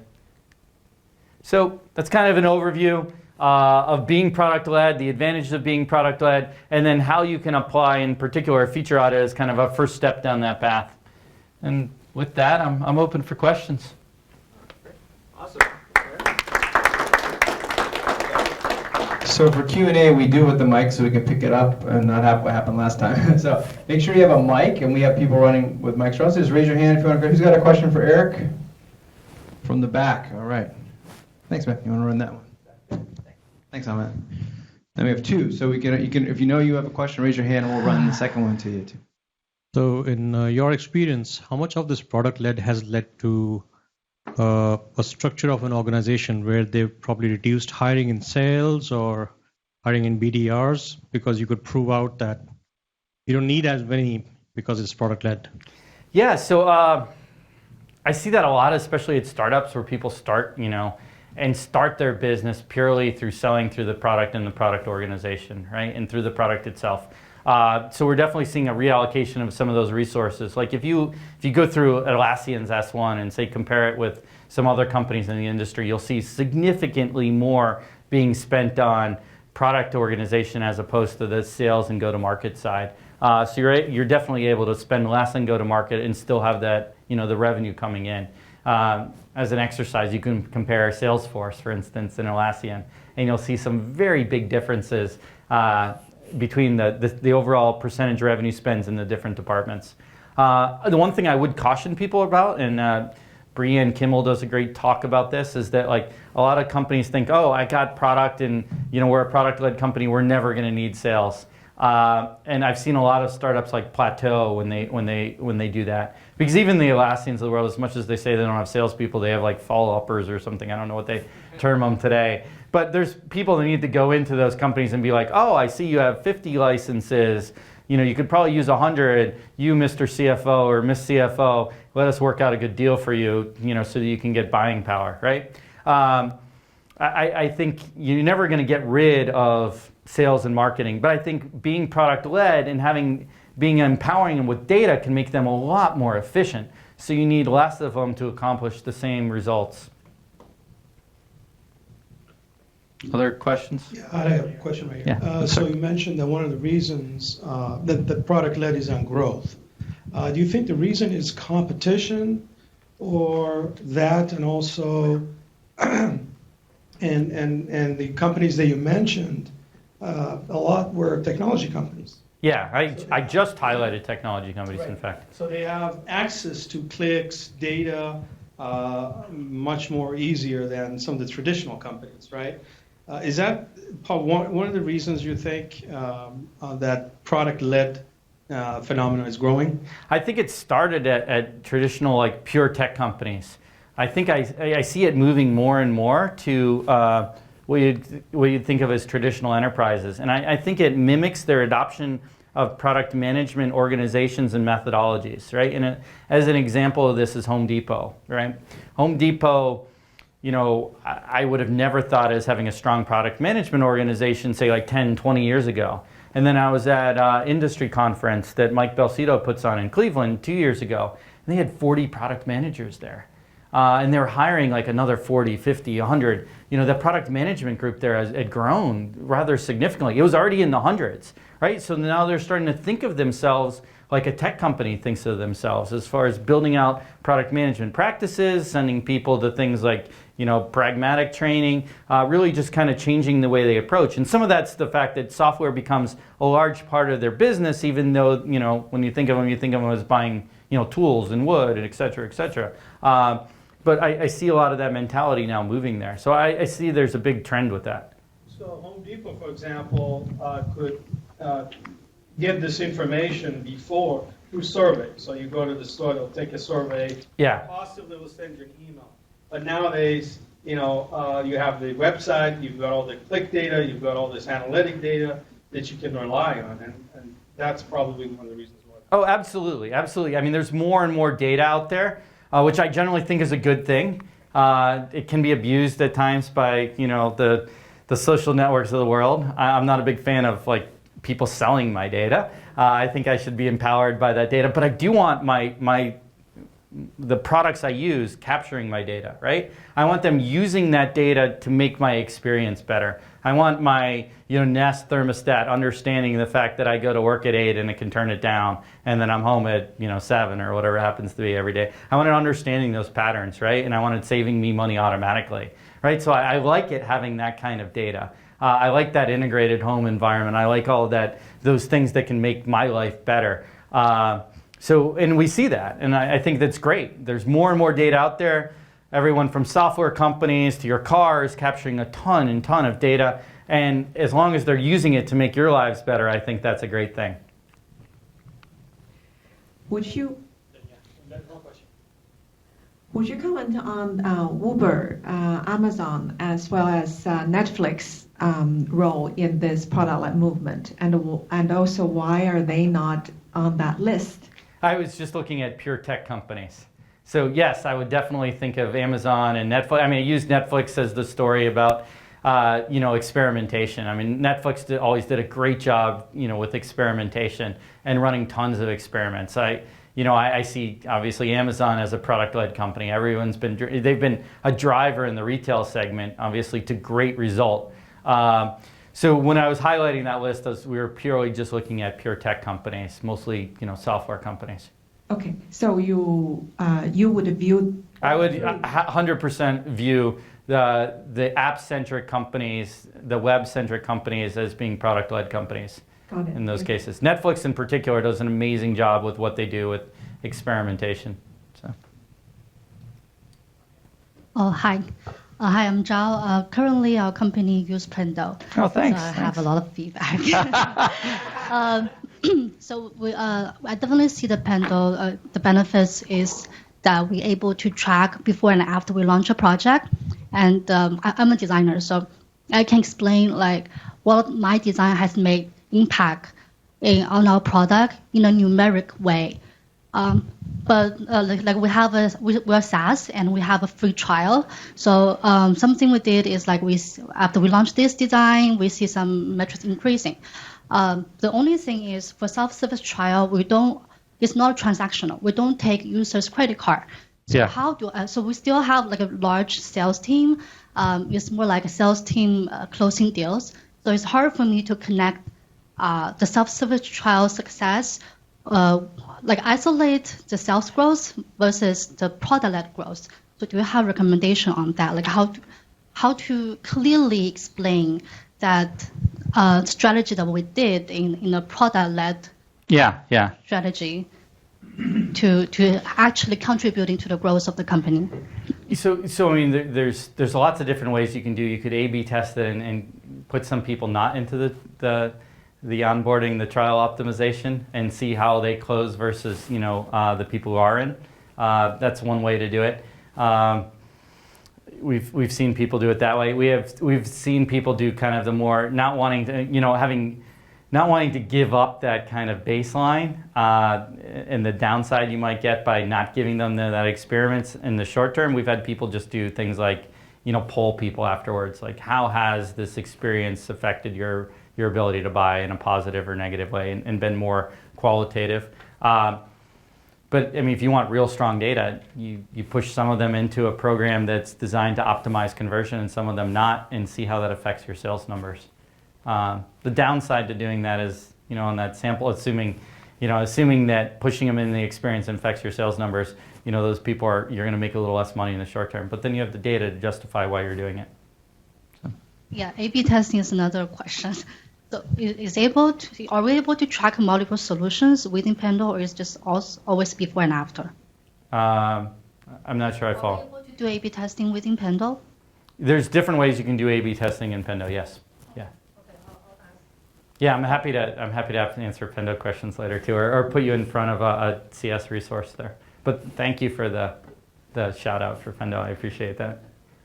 S2: So that's kind of an overview of being product-led, the advantages of being product-led, and then how you can apply, in particular, a feature audit as kind of a first step down that path. And with that, I'm open for questions.
S3: Awesome.
S1: So for Q&A, we do with the mic so we can pick it up and not have what happened last time. So make sure you have a mic, and we have people running with mics around. So just raise your hand if you want to go. Who's got a question for Eric? From the back. All right. Thanks, man. You want to run that one? Thanks, Ahmed. Then we have two. So you can, if you know you have a question, raise your hand, and we'll run the second one to you too.
S4: So in your experience, how much of this product-led has led to a structure of an organization where they've probably reduced hiring in sales or hiring in BDRs because you could prove out that you don't need as many because it's product-led?
S2: Yeah, so I see that a lot, especially at startups where people start, and start their business purely through selling through the product and the product organization, right, and through the product itself. So we're definitely seeing a reallocation of some of those resources. Like if you go through Atlassian's S1 and say compare it with some other companies in the industry, you'll see significantly more being spent on product organization as opposed to the sales and go-to-market side. So you're definitely able to spend less on go-to-market and still have that, the revenue coming in. As an exercise, you can compare Salesforce, for instance, and Atlassian, and you'll see some very big differences between the overall percentage revenue spends in the different departments. The one thing I would caution people about, and Brianne Kimmel does a great talk about this, is that like a lot of companies think, oh, I got product and we're a product-led company, we're never going to need sales. And I've seen a lot of startups like plateau when they do that, because even the Atlassians of the world, as much as they say they don't have salespeople, they have like follow-uppers or something. I don't know what they term them today. But there's people that need to go into those companies and be like, oh, I see you have 50 licenses. You could probably use 100. You, Mr. CFO or Miss CFO, let us work out a good deal for you, so that you can get buying power, right? I think you're never going to get rid of sales and marketing, but I think being product-led and being empowering them with data can make them a lot more efficient. So you need less of them to accomplish the same results. Other questions?
S5: Yeah, I have a question right here.
S2: Yeah.
S5: So you mentioned that one of the reasons that the product-led is on growth. Do you think the reason is competition, or that, and also, and the companies that you mentioned, a lot were technology companies?
S2: Yeah, I just highlighted technology companies,
S5: Right.
S2: in fact.
S5: So they have access to clicks, data, much more easier than some of the traditional companies, right? Is that one of the reasons you think that product-led phenomenon is growing?
S2: I think it started at traditional, like pure tech companies. I think I see it moving more and more to what you'd think of as traditional enterprises. And I think it mimics their adoption of product management organizations and methodologies, right? And as an example of this is Home Depot, right? Home Depot, I would have never thought as having a strong product management organization, say like 10, 20 years ago. And then I was at an industry conference that Mike Belsito puts on in Cleveland 2 years ago, and they had 40 product managers there. And they were hiring like another 40, 50, 100. The product management group there had grown rather significantly. It was already in the hundreds, right? So now they're starting to think of themselves like a tech company thinks of themselves as far as building out product management practices, sending people to things like, pragmatic training, really just kind of changing the way they approach. And some of that's the fact that software becomes a large part of their business, even though, when you think of them as buying, tools and wood and et cetera, et cetera. But I see a lot of that mentality now moving there. So I see there's a big trend with that.
S5: So Home Depot, for example, could get this information before through survey. So you go to the store, they'll take a survey.
S2: Yeah.
S5: Possibly will send you an email. But nowadays, you have the website, you've got all the click data, you've got all this analytic data that you can rely on, and that's probably one of the reasons why.
S2: Oh, absolutely, absolutely. I mean, there's more and more data out there, which I generally think is a good thing. It can be abused at times by, the social networks of the world. I'm not a big fan of like people selling my data. I think I should be empowered by that data, but I do want the products I use capturing my data, right? I want them using that data to make my experience better. I want my Nest thermostat understanding the fact that I go to work at 8 and it can turn it down, and then I'm home at 7 or whatever it happens to be every day. I want it understanding those patterns, right? And I want it saving me money automatically, right? So I like it having that kind of data. I like that integrated home environment. I like all of that, those things that can make my life better. And we see that, and I think that's great. There's more and more data out there. Everyone from software companies to your cars capturing a ton of data. And as long as they're using it to make your lives better, I think that's a great thing.
S6: Would you comment on Uber, Amazon, as well as Netflix role in this product-led movement, and also why are they not on that list?
S2: I was just looking at pure tech companies. So yes, I would definitely think of Amazon and Netflix. I mean, I used Netflix as the story about experimentation. I mean, Netflix always did a great job, with experimentation and running tons of experiments. I see obviously Amazon as a product-led company. They've been a driver in the retail segment, obviously, to great result. So when I was highlighting that list, we were purely just looking at pure tech companies, mostly software companies.
S6: Okay, so you would view.
S2: I would 100% view the app-centric companies, the web-centric companies as being product-led companies.
S6: Got it.
S2: In those cases. Netflix in particular does an amazing job with what they do with experimentation. So.
S7: Oh, hi. Hi, I'm Zhao. Currently, our company uses Pendo.
S2: Oh, thanks.
S7: So I have a lot of feedback. So I definitely see the Pendo. The benefits is that we're able to track before and after we launch a project. And I'm a designer, so I can explain what my design has made impact on our product in a numeric way. But we're SaaS and we have a free trial. So something we did is after we launched this design, we see some metrics increasing. The only thing is for self-service trial, it's not transactional. We don't take users' credit card. So
S2: Yeah.
S7: So we still have a large sales team. It's more like a sales team closing deals. So it's hard for me to connect the self-service trial success, isolate the sales growth versus the product-led growth. So do you have recommendation on that? How to clearly explain that strategy that we did in a product-led strategy to actually contributing to the growth of the company?
S2: So I mean, there's lots of different ways you can do. You could A/B test it and put some people not into the onboarding, the trial optimization, and see how they close versus the people who are in. That's one way to do it. We've seen people do it that way. We've seen people do kind of the more not wanting to give up that kind of baseline, and the downside you might get by not giving them that experience in the short term. We've had people just do things like poll people afterwards, like how has this experience affected your ability to buy in a positive or negative way, and been more qualitative. But I mean, if you want real strong data, you push some of them into a program that's designed to optimize conversion and some of them not, and see how that affects your sales numbers. The downside to doing that is, on that sample, assuming that pushing them in the experience affects your sales numbers, those people you're going to make a little less money in the short term. But then you have the data to justify why you're doing it. So.
S7: Yeah, A/B testing is another question. So are we able to track multiple solutions within Pendo, or is just always before and after?
S2: I'm not sure I follow.
S7: Are we able to do A/B testing within Pendo?
S2: There's different ways you can do A/B testing in Pendo. Yes. Yeah.
S7: Okay, I'll ask.
S2: Yeah, I'm happy to answer Pendo questions later too, or put you in front of a CS resource there. But thank you for the shout out for Pendo. I appreciate that.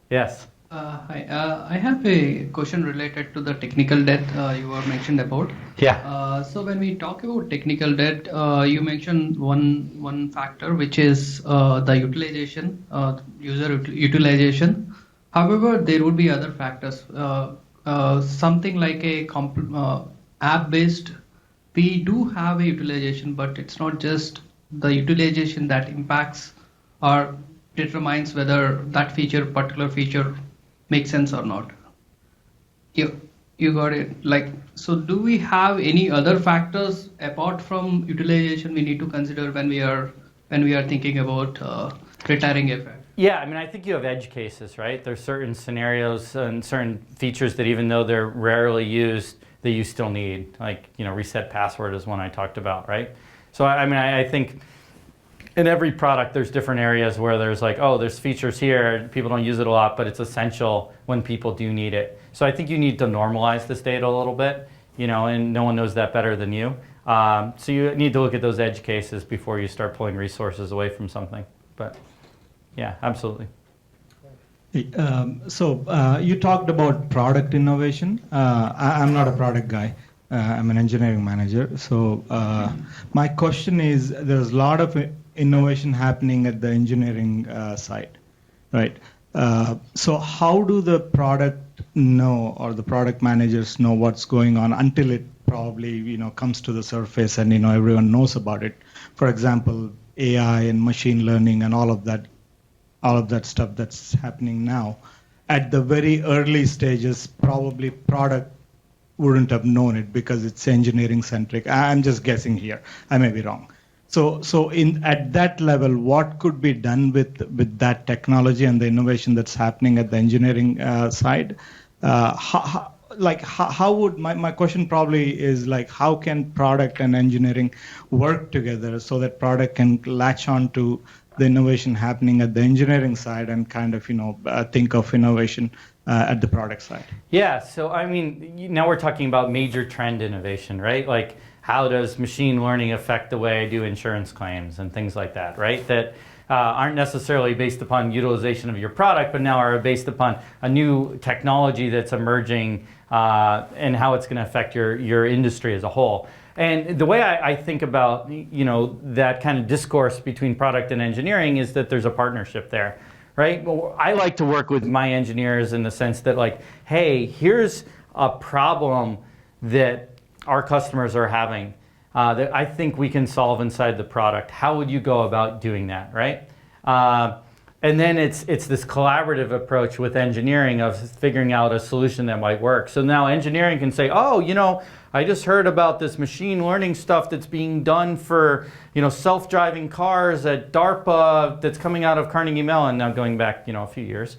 S2: Yes.
S8: Hi, I have a question related to the technical debt you were mentioned about.
S2: Yeah.
S8: So when we talk about technical debt, you mentioned one factor, which is the utilization, user utilization. However, there would be other factors. Something like a app-based, we do have a utilization, but it's not just the utilization that impacts or determines whether that particular feature makes sense or not. You got it. So do we have any other factors apart from utilization we need to consider when we are thinking about retiring a
S2: Yeah, I mean, I think you have edge cases, right? There's certain scenarios and certain features that even though they're rarely used, that you still need. Like, reset password is one I talked about, right? So, I mean, I think in every product, there's different areas where there's like, oh, there's features here, people don't use it a lot, but it's essential when people do need it. So I think you need to normalize this data a little bit, and no one knows that better than you. So you need to look at those edge cases before you start pulling resources away from something. But yeah, absolutely.
S9: So you talked about product innovation. I'm not a product guy. I'm an engineering manager. So my question is, there's a lot of innovation happening at the engineering side, right? So how do the product know, or the product managers know what's going on until it probably comes to the surface and everyone knows about it? For example, AI and machine learning and all of that stuff that's happening now. At the very early stages, probably product wouldn't have known it because it's engineering centric. I'm just guessing here. I may be wrong. So at that level, what could be done with that technology and the innovation that's happening at the engineering side? How would my question probably is like, how can product and engineering work together so that product can latch on to the innovation happening at the engineering side and kind of think of innovation at the product side?
S2: Yeah, so I mean, now we're talking about major trend innovation, right? Like, how does machine learning affect the way I do insurance claims and things like that, right? That aren't necessarily based upon utilization of your product, but now are based upon a new technology that's emerging and how it's going to affect your industry as a whole. And the way I think about that kind of discourse between product and engineering is that there's a partnership there, right? Well, I like to work with my engineers in the sense that, like, hey, here's a problem that our customers are having that I think we can solve inside the product. How would you go about doing that, right? And then it's this collaborative approach with engineering of figuring out a solution that might work. So now engineering can say, oh, I just heard about this machine learning stuff that's being done for, self-driving cars at DARPA that's coming out of Carnegie Mellon, now going back, a few years.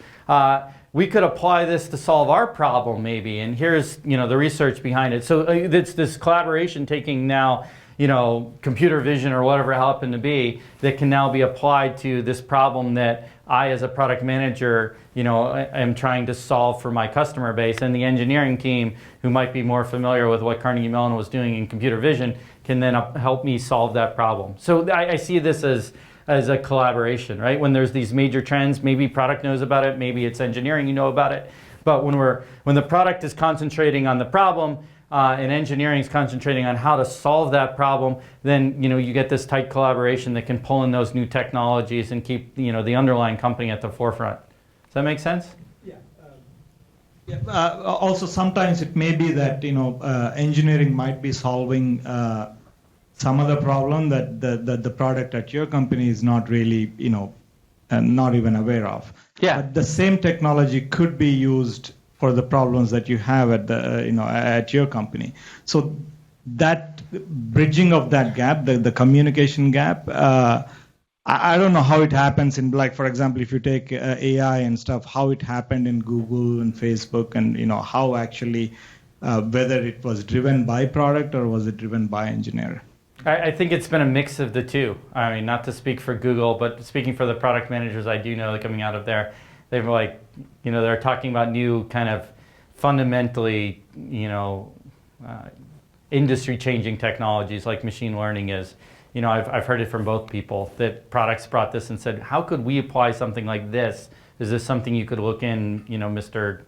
S2: We could apply this to solve our problem maybe, and here's, the research behind it. So it's this collaboration taking now, computer vision or whatever it happened to be that can now be applied to this problem that I, as a product manager, am trying to solve for my customer base, and the engineering team, who might be more familiar with what Carnegie Mellon was doing in computer vision, can then help me solve that problem. So I see this as a collaboration, right? When there's these major trends, maybe product knows about it, maybe it's engineering about it, but when the product is concentrating on the problem, and engineering is concentrating on how to solve that problem, then you get this tight collaboration that can pull in those new technologies and keep the underlying company at the forefront. Does that make sense?
S9: Yeah. Also, sometimes it may be that engineering might be solving some other problem that the product at your company is not really not even aware of.
S2: Yeah.
S9: But the same technology could be used for the problems that you have at the at your company. So that bridging of that gap, the communication gap, I don't know how it happens in, like, for example, if you take AI and stuff, how it happened in Google and Facebook, and how actually whether it was driven by product or was it driven by engineer.
S2: I think it's been a mix of the two. I mean, not to speak for Google, but speaking for the product managers I do know that coming out of there, they've they're talking about new kind of fundamentally, industry-changing technologies like machine learning is. I've heard it from both people that products brought this and said, how could we apply something like this? Is this something you could look in, Mr.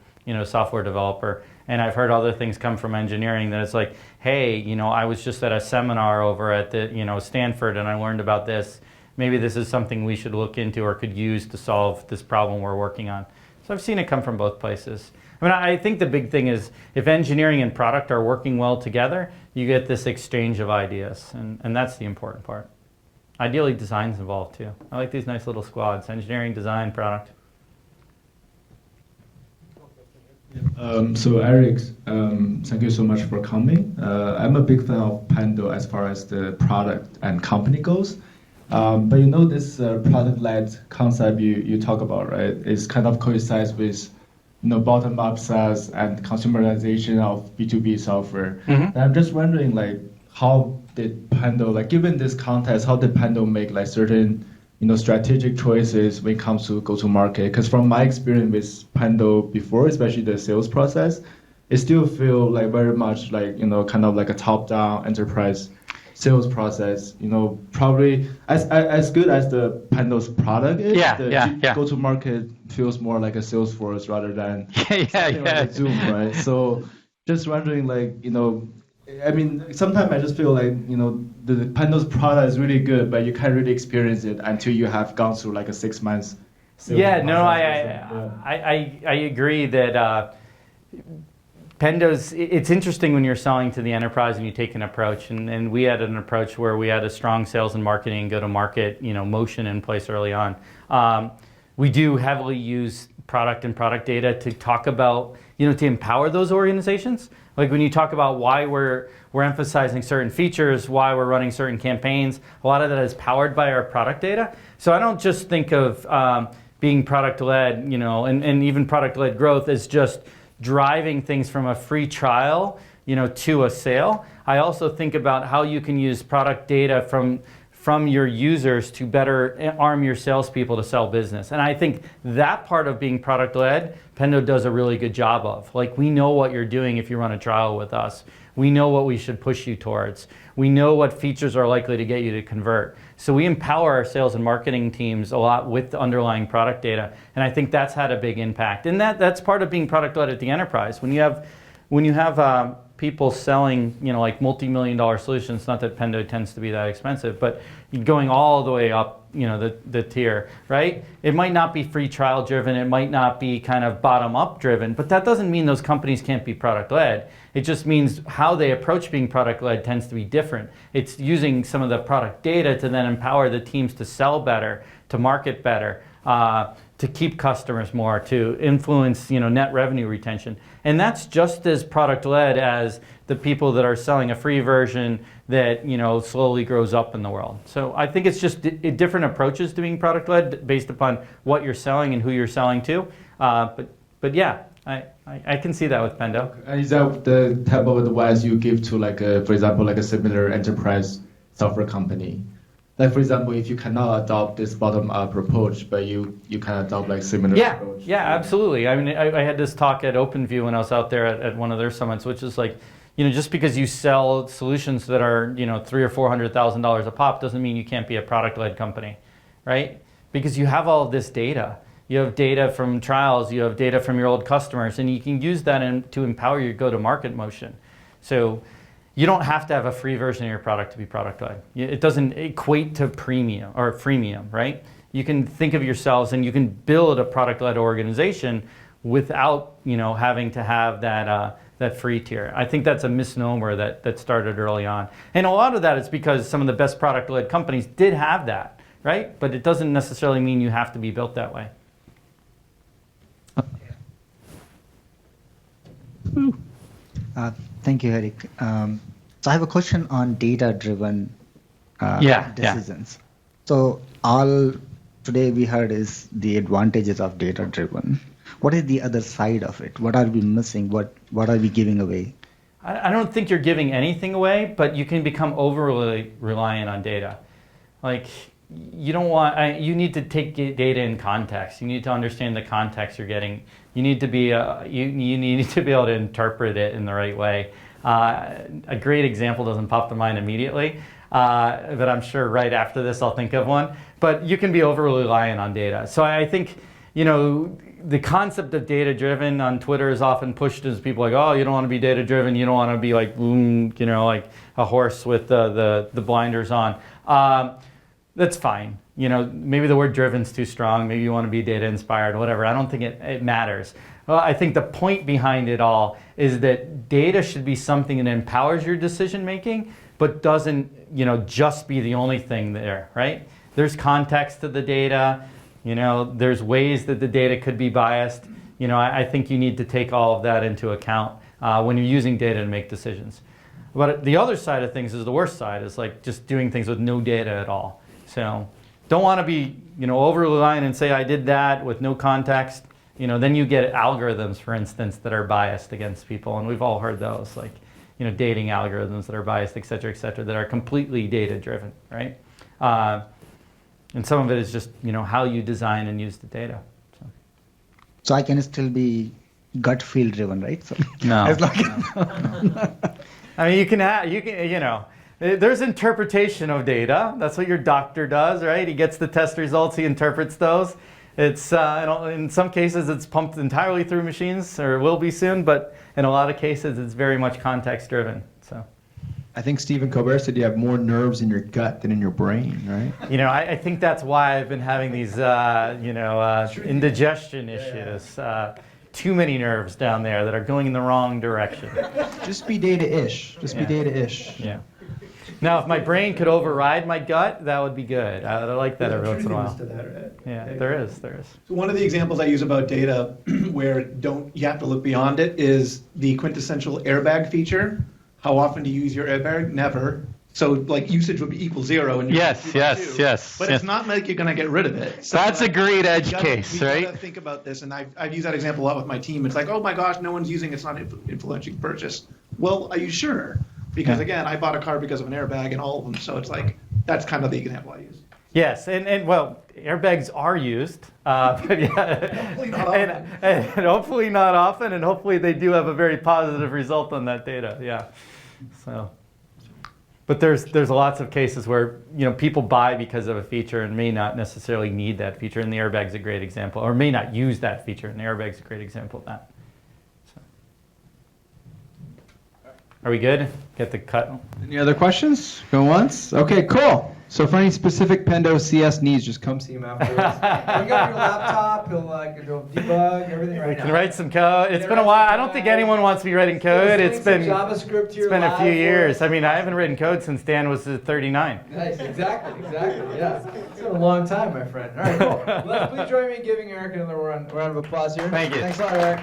S2: Software developer? And I've heard other things come from engineering that it's like, hey, I was just at a seminar over at the, Stanford, and I learned about this. Maybe this is something we should look into or could use to solve this problem we're working on. So I've seen it come from both places. I mean, I think the big thing is if engineering and product are working well together, you get this exchange of ideas, and that's the important part. Ideally, design's involved too. I like these nice little squads, engineering, design, product.
S10: So Eric, thank you so much for coming. I'm a big fan of Pando as far as the product and company goes. But you know this product-led concept you talk about, right? Is kind of coincides with bottom-up SaaS and consumerization of B2B software. And I'm just wondering, like, how did Pendo, like, given this context, how did Pendo make like certain strategic choices when it comes to go-to-market? Because from my experience with Pendo before, especially the sales process, it still feel like very much like kind of like a top-down enterprise sales process. Probably as good as the Pendo's product is. The go-to-market feels more like a Salesforce rather than something like Zoom, right? So just wondering, like, I mean, sometimes I just feel like, the Pendo's product is really good, but you can't really experience it until you have gone through like a 6 months.
S2: I agree that Pendo's, it's interesting when you're selling to the enterprise and you take an approach, and we had an approach where we had a strong sales and marketing go-to-market, motion in place early on. We do heavily use product and product data to talk about, to empower those organizations. Like when you talk about why we're emphasizing certain features, why we're running certain campaigns, a lot of that is powered by our product data. So I don't just think of being product-led, and even product-led growth as just driving things from a free trial, to a sale. I also think about how you can use product data from your users to better arm your salespeople to sell business. And I think that part of being product-led, Pendo does a really good job of. Like, we know what you're doing if you run a trial with us. We know what we should push you towards. We know what features are likely to get you to convert. So we empower our sales and marketing teams a lot with the underlying product data. And I think that's had a big impact. And that's part of being product-led at the enterprise. When you have people selling, like multi-million-dollar solutions, not that Pendo tends to be that expensive, but going all the way up, the tier, right? It might not be free trial driven, it might not be kind of bottom-up driven, but that doesn't mean those companies can't be product-led. It just means how they approach being product-led tends to be different. It's using some of the product data to then empower the teams to sell better, to market better, to keep customers more, to influence net revenue retention. And that's just as product-led as the people that are selling a free version that slowly grows up in the world. So I think it's just different approaches to being product-led based upon what you're selling and who you're selling to. But yeah, I can see that with Pendo.
S10: Is that the type of advice you give to, like, for example, like a similar enterprise software company? Like, for example, if you cannot adopt this bottom-up approach, but you can adopt like similar approach.
S2: Yeah, absolutely. I mean, I had this talk at OpenView when I was out there at one of their summits, which is like, just because you sell solutions that are $300,000 or $400,000 a pop doesn't mean you can't be a product-led company, right? Because you have all of this data. You have data from trials, you have data from your old customers, and you can use that to empower your go-to-market motion. So you don't have to have a free version of your product to be product-led. It doesn't equate to premium or freemium, right? You can think of yourselves and you can build a product-led organization without having to have that free tier. I think that's a misnomer that started early on. And a lot of that is because some of the best product-led companies did have that, right? But it doesn't necessarily mean you have to be built that way.
S11: Thank you, Eric. So I have a question on data-driven decisions. So all today we heard is the advantages of data-driven. What is the other side of it? What are we missing? What are we giving away?
S2: I don't think you're giving anything away, but you can become overly reliant on data. Like, you don't want. You need to take data in context. You need to understand the context you're getting. You need to be you need to be able to interpret it in the right way. A great example doesn't pop to mind immediately, but I'm sure right after this I'll think of one. But you can be overly reliant on data. So I think the concept of data-driven on Twitter is often pushed as people like, oh, you don't want to be data-driven. You don't want to be like like a horse with the blinders on. That's fine. Maybe the word driven's too strong. Maybe you want to be data inspired, whatever. I don't think it matters. Well, I think the point behind it all is that data should be something that empowers your decision making, but doesn't, just be the only thing there, right? There's context to the data. There's ways that the data could be biased. I think you need to take all of that into account when you're using data to make decisions. But the other side of things is the worst side, is like just doing things with no data at all. So don't want to be, over reliant and say I did that with no context. Then you get algorithms, for instance, that are biased against people, and we've all heard those, like, dating algorithms that are biased, et cetera, that are completely data-driven, right? And some of it is just, how you design and use the data.
S11: So I can still be gut feel driven, right? So
S2: No.
S11: as long
S2: I mean, you can, there's interpretation of data. That's what your doctor does, right? He gets the test results, he interprets those. It's in some cases it's pumped entirely through machines, or will be soon, but in a lot of cases it's very much context driven. So
S12: I think Stephen Colbert said you have more nerves in your gut than in your brain, right?
S2: I think that's why I've been having these indigestion issues. Too many nerves down there that are going in the wrong direction.
S12: Just be data-ish. Just be data-ish.
S2: Yeah. Now, if my brain could override my gut, that would be good. I like that every once in a while.
S13: To that, right?
S2: Yeah, there is.
S13: So one of the examples I use about data where you have to look beyond it is the quintessential airbag feature. How often do you use your airbag? Never. So like usage would be equal 0. And
S2: yes.
S13: But it's not like you're going to get rid of it. So
S2: that's a great edge case,
S13: we
S2: right?
S13: gotta think about this, and I've used that example a lot with my team. It's like, oh my gosh, no one's using it. It's not influential purchase. Well, are you sure? Because again, I bought a car because of an airbag and all of them. So it's like, that's kind of the example I use.
S2: Yes, and well, airbags are used, but yeah,
S13: Hopefully not often.
S2: and hopefully not often, and hopefully they do have a very positive result on that data. Yeah, so. But there's lots of cases where people buy because of a feature and may not necessarily need that feature, and the airbag's a great example, or may not use that feature, and the airbag's a great example of that. So. Are we good? Get the cut.
S12: Any other questions? Go once? Okay, cool. So for any specific Pendo CS needs, just come see him afterwards.
S1: You got your laptop, he'll debug everything right now.
S2: We can write some code. It's been a while. I don't think anyone wants to be writing code. It's been
S1: JavaScript here.
S2: It's been a few years. I mean, I haven't written code since Dan was 39.
S1: Nice, exactly, yeah. It's been a long time, my friend. All right, cool. Please join me in giving Eric another round of applause here.
S2: Thank you.
S1: Thanks a lot, Eric.